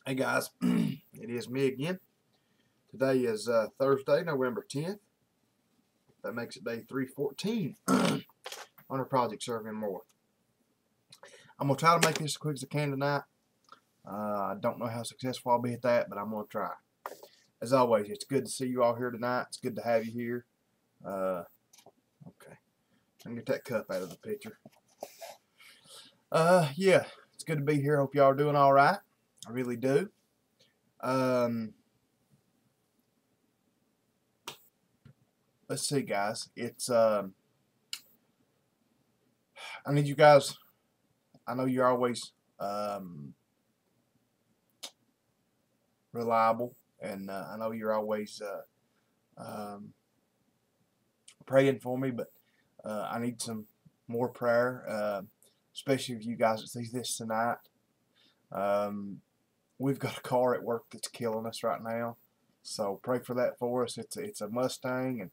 Hey guys, it is me again. Today is Thursday, November 10th. That makes it day 314 on our project Serving More. I'm going to try to make this as quick as I can tonight. I don't know how successful I'll be at that, but I'm going to try. As always, it's good to see you all here tonight. It's good to have you here. Okay. Let me get that cup out of the picture. Yeah, it's good to be here. Hope y'all are doing all right. I really do. Let's see, guys. It's I need you guys. I know you're always reliable, and I know you're always praying for me, but I need some more prayer, especially if you guys that see this tonight. We've got a car at work that's killing us right now, so pray for that for us. It's a Mustang, and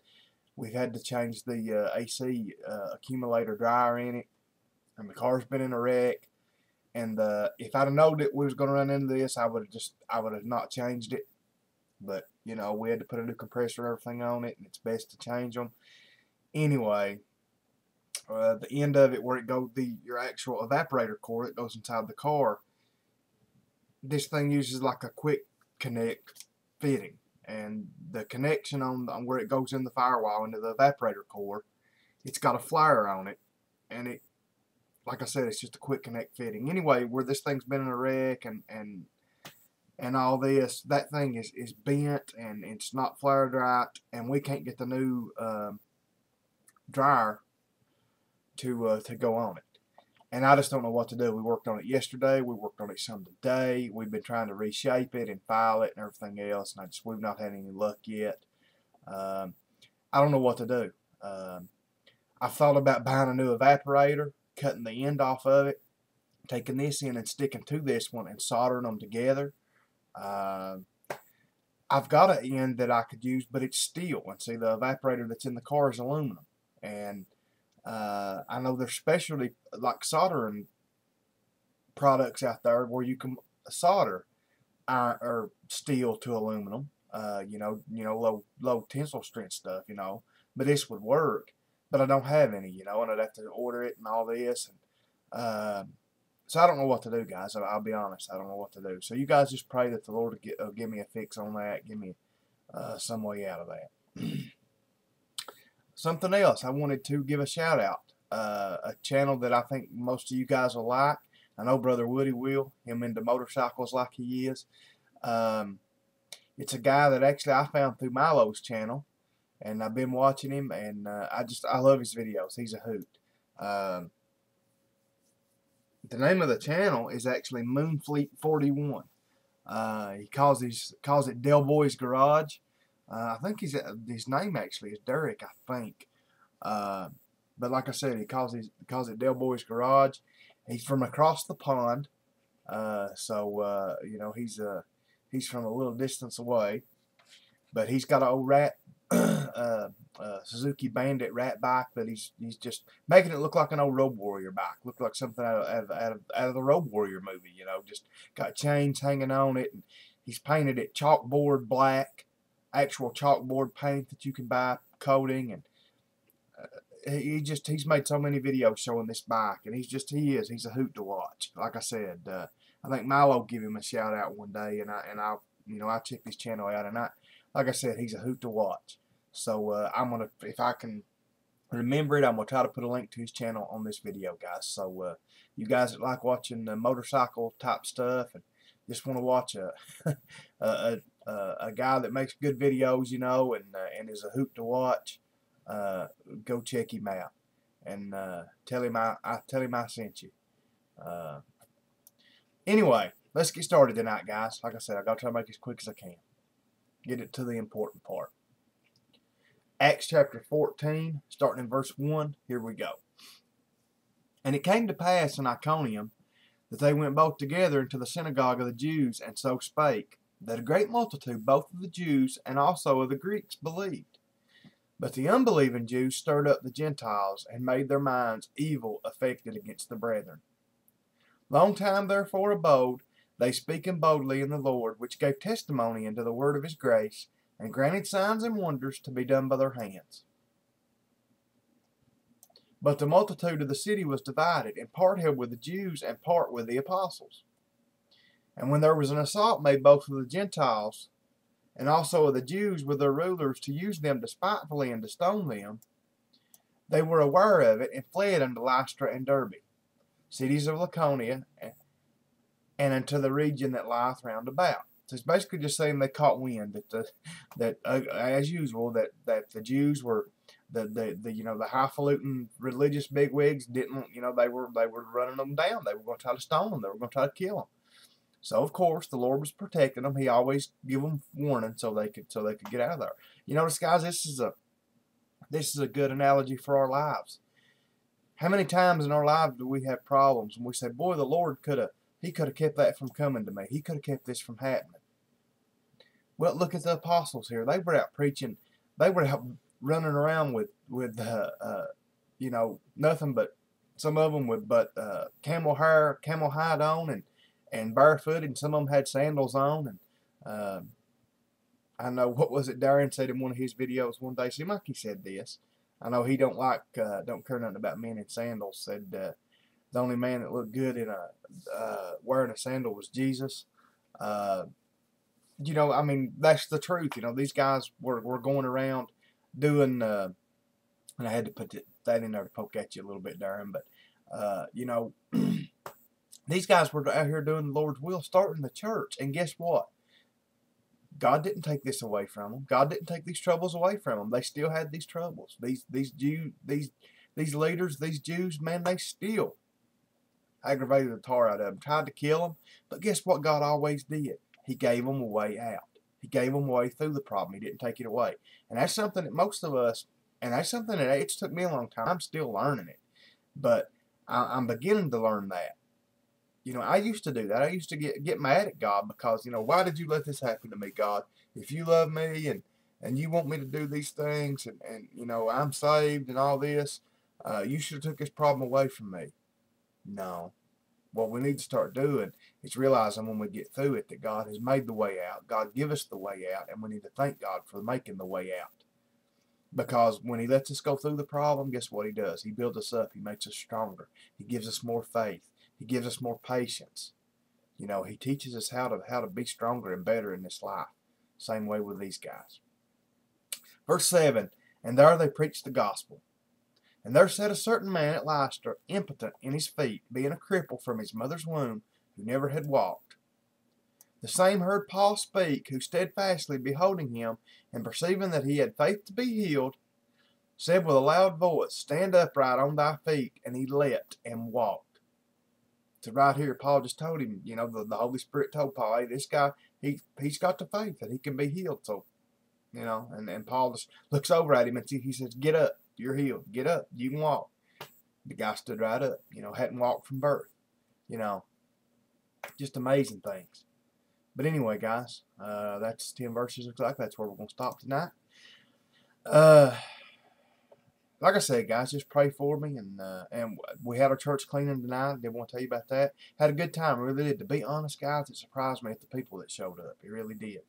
we've had to change the AC accumulator dryer in it, and the car's been in a wreck. And if I'd have known that we was going to run into this, I would have not changed it. But you know, we had to put a new compressor and everything on it, and it's best to change them. Anyway, the end of it, where it goes, your actual evaporator core that goes inside the car, this thing uses like a quick connect fitting, and the connection on where it goes in the firewall into the evaporator core, it's got a flyer on it, and it, like I said, it's just a quick connect fitting. Anyway, where this thing's been in a wreck and all this, that thing is bent and it's not flared right, and we can't get the new dryer to go on it. And I just don't know what to do. We worked on it yesterday. We worked on it some today. We've been trying to reshape it and file it and everything else, and we've not had any luck yet. I don't know what to do. I thought about buying a new evaporator, cutting the end off of it, taking this in and sticking to this one and soldering them together. I've got an end that I could use, but it's steel. And see, the evaporator that's in the car is aluminum. And I know there's specialty like soldering products out there where you can solder iron or steel to aluminum. You know, low tensile strength stuff. You know, but this would work. But I don't have any. You know, and I'd have to order it and all this. And so I don't know what to do, guys. I'll be honest. I don't know what to do. So you guys just pray that the Lord will give me a fix on that. Give me some way out of that. Something else, I wanted to give a shout out. A channel that I think most of you guys will like. I know Brother Woody will. Him into motorcycles like he is. It's a guy that actually I found through Milo's channel, and I've been watching him, and I love his videos. He's a hoot. The name of the channel is actually Moonfleet 41. He calls it Del Boy's Garage. I think his name actually is Derek, I think. But like I said, he calls it Del Boy's Garage. He's from across the pond, so you know, he's from a little distance away. But he's got an old Suzuki Bandit rat bike that he's just making it look like an old Road Warrior bike. Look like something out of the Road Warrior movie. You know, just got chains hanging on it, and he's painted it chalkboard black. Actual chalkboard paint that you can buy, coating, and he's made so many videos showing this bike, and he's a hoot to watch. Like I said, I think Milo give him a shout out one day, and I checked his channel out, and like I said, he's a hoot to watch. So I'm gonna, if I can remember it, I'm gonna try to put a link to his channel on this video, guys. So you guys that like watching motorcycle type stuff and just want to watch a guy that makes good videos, you know, and is a hoot to watch, go check him out, and tell him I sent you. Anyway, let's get started tonight, guys. Like I said, I gotta try to make it as quick as I can. Get it to the important part. Acts chapter 14, starting in verse 1. Here we go. And it came to pass in Iconium that they went both together into the synagogue of the Jews, and so spake, that a great multitude both of the Jews and also of the Greeks believed. But the unbelieving Jews stirred up the Gentiles, and made their minds evil affected against the brethren. Long time therefore abode they speaking boldly in the Lord, which gave testimony unto the word of his grace, and granted signs and wonders to be done by their hands. But the multitude of the city was divided, and part held with the Jews, and part with the apostles. And when there was an assault made both of the Gentiles and also of the Jews with their rulers to use them despitefully and to stone them, they were aware of it, and fled unto Lystra and Derbe, cities of Laconia, and unto the region that lieth round about. So it's basically just saying they caught wind that as usual, that the Jews were the highfalutin religious bigwigs didn't, they were running them down. They were going to try to stone them. They were going to try to kill them. So of course the Lord was protecting them. He always give them warning so they could get out of there. You notice, guys, this is a good analogy for our lives. How many times in our lives do we have problems and we say, boy, the Lord could have kept that from coming to me. He could have kept this from happening. Well, look at the apostles here. They were out preaching. They were out running around with nothing but, some of them with camel hide on and barefooted, and some of them had sandals on. And I know, what was it Darren said in one of his videos one day? See, Mikey said this. I know he don't care nothing about men in sandals. Said the only man that looked good in wearing a sandal was Jesus. I mean, that's the truth. These guys were going around doing, and I had to put that in there to poke at you a little bit, Darren, but, these guys were out here doing the Lord's will, starting the church, and guess what? God didn't take this away from them. God didn't take these troubles away from them. They still had these troubles. These leaders, these Jews, man, they still aggravated the tar out of them, tried to kill them. But guess what God always did? He gave them a way out. He gave them a way through the problem. He didn't take it away. And that's something that most of us, and that's something that it took me a long time. I'm still learning it. But I'm beginning to learn that. I used to do that. I used to get mad at God because, why did you let this happen to me, God? If you love me and you want me to do these things and I'm saved and all this, you should have took this problem away from me. No. What we need to start doing is realizing when we get through it that God has made the way out. God give us the way out, and we need to thank God for making the way out. Because when he lets us go through the problem, guess what he does? He builds us up. He makes us stronger. He gives us more faith. He gives us more patience. He teaches us how to be stronger and better in this life. Same way with these guys. Verse 7, and there they preached the gospel. And there sat a certain man at Lystra, impotent in his feet, being a cripple from his mother's womb, who never had walked. The same heard Paul speak, who steadfastly beholding him, and perceiving that he had faith to be healed, said with a loud voice, Stand upright on thy feet. And he leapt and walked. So right here, Paul just told him, the Holy Spirit told Paul, hey, this guy, he's got the faith that he can be healed. So, and Paul just looks over at him and he says, get up, you're healed. Get up, you can walk. The guy stood right up, hadn't walked from birth. Just amazing things. But anyway, guys, that's 10 verses. Looks like that's where we're going to stop tonight. Like I said, guys, just pray for me. And we had our church cleaning tonight. I didn't want to tell you about that. Had a good time. Really did. To be honest, guys, it surprised me at the people that showed up. It really did.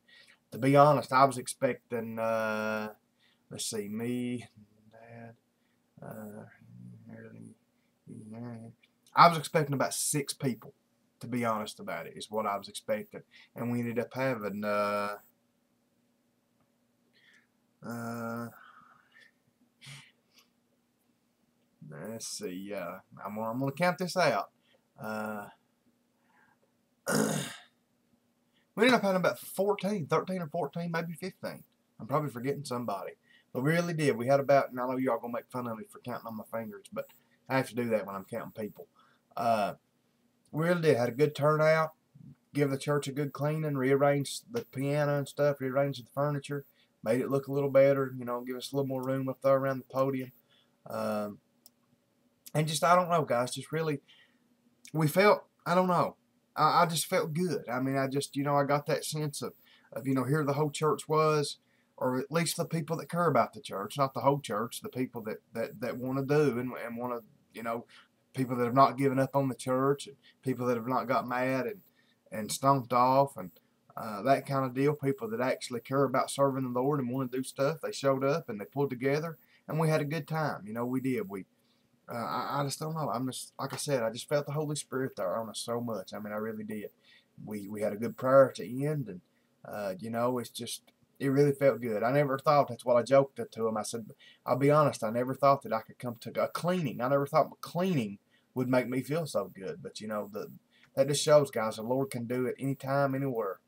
To be honest, I was expecting, let's see, me, Dad, I was expecting about 6 people. To be honest about it, is what I was expecting. And we ended up having, let's see, I'm going to count this out. We ended up having about 13 or 14, maybe 15. I'm probably forgetting somebody. But we really did. We had about, and I know y'all going to make fun of me for counting on my fingers, but I have to do that when I'm counting people. We really did. Had a good turnout. Give the church a good cleaning. Rearranged the piano and stuff. Rearranged the furniture. Made it look a little better. Give us a little more room up there around the podium. And just, I don't know, guys. Just really, we felt, I don't know. I just felt good. I mean, I just, I got that sense of here the whole church was, or at least the people that care about the church, not the whole church, the people that want to do and want to, people that have not given up on the church, and people that have not got mad and stomped off, and that kind of deal. People that actually care about serving the Lord and want to do stuff, they showed up and they pulled together, and we had a good time. You know, we did. I just don't know. I'm just, like I said, I just felt the Holy Spirit there on us so much. I mean, I really did. We had a good prayer at the end, and you know, it's just, it really felt good. I never thought, that's what I joked to him. I said, I'll be honest, I never thought that I could come to a cleaning. I never thought cleaning would make me feel so good. But you know, that just shows, guys, the Lord can do it anytime, anywhere.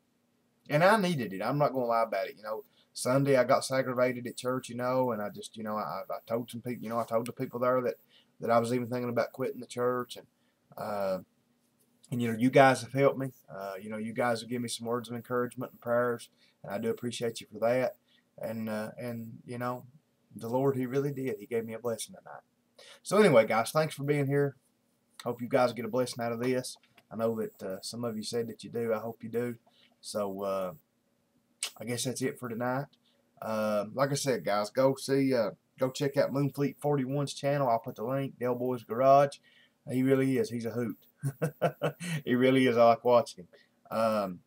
And I needed it. I'm not going to lie about it. You know, Sunday I got aggravated at church, you know, and I just, you know, I told some people, you know, I told the people there that I was even thinking about quitting the church. And you know, you guys have helped me. You know, you guys have given me some words of encouragement and prayers, and I do appreciate you for that. And you know, the Lord, He really did. He gave me a blessing tonight. So anyway, guys, thanks for being here. Hope you guys get a blessing out of this. I know that some of you said that you do. I hope you do. So I guess that's it for tonight. Like I said, guys, go check out Moonfleet 41's channel. I'll put the link. Del Boy's Garage. He really is. He's a hoot. He really is. I like watching him.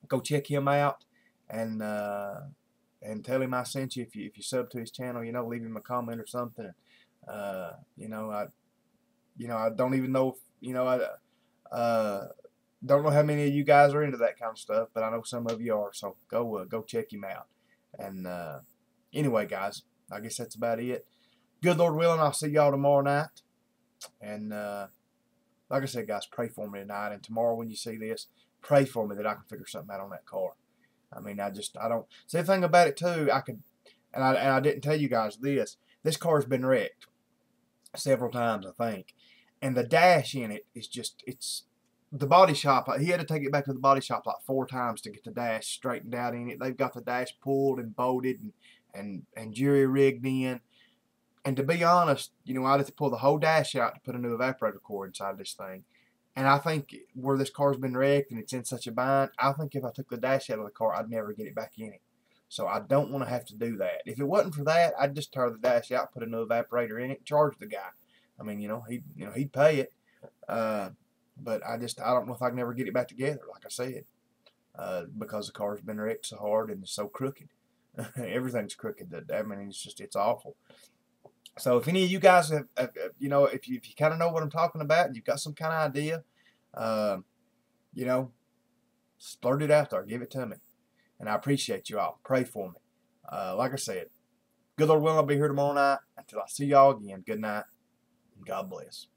Go check him out and tell him I sent you. If you sub to his channel, you know, leave him a comment or something. You know, I don't even know if, you know, don't know how many of you guys are into that kind of stuff, but I know some of you are. So go check him out. And anyway, guys, I guess that's about it. Good Lord willing, I'll see y'all tomorrow night. And like I said, guys, pray for me tonight. And tomorrow when you see this, pray for me that I can figure something out on that car. I mean, I don't. See, the thing about it too, and I didn't tell you guys this. This car's been wrecked several times, I think, and the dash in it is just, it's the body shop. He had to take it back to the body shop like 4 times to get the dash straightened out in it. They've got the dash pulled and bolted and jury rigged in. And to be honest, you know, I'd have to pull the whole dash out to put a new evaporator core inside this thing. And I think where this car's been wrecked and it's in such a bind, I think if I took the dash out of the car, I'd never get it back in it. So I don't want to have to do that. If it wasn't for that, I'd just tear the dash out, put a new evaporator in it, and charge the guy. I mean, you know, he'd pay it. But I don't know if I can ever get it back together, like I said, because the car's been wrecked so hard and it's so crooked. Everything's crooked. I mean, it's awful. So if any of you guys have you know, if you kind of know what I'm talking about and you've got some kind of idea, you know, splurt it out there, give it to me, and I appreciate you all. Pray for me. Like I said, good Lord willing, I'll be here tomorrow night. Until I see y'all again, good night, and God bless.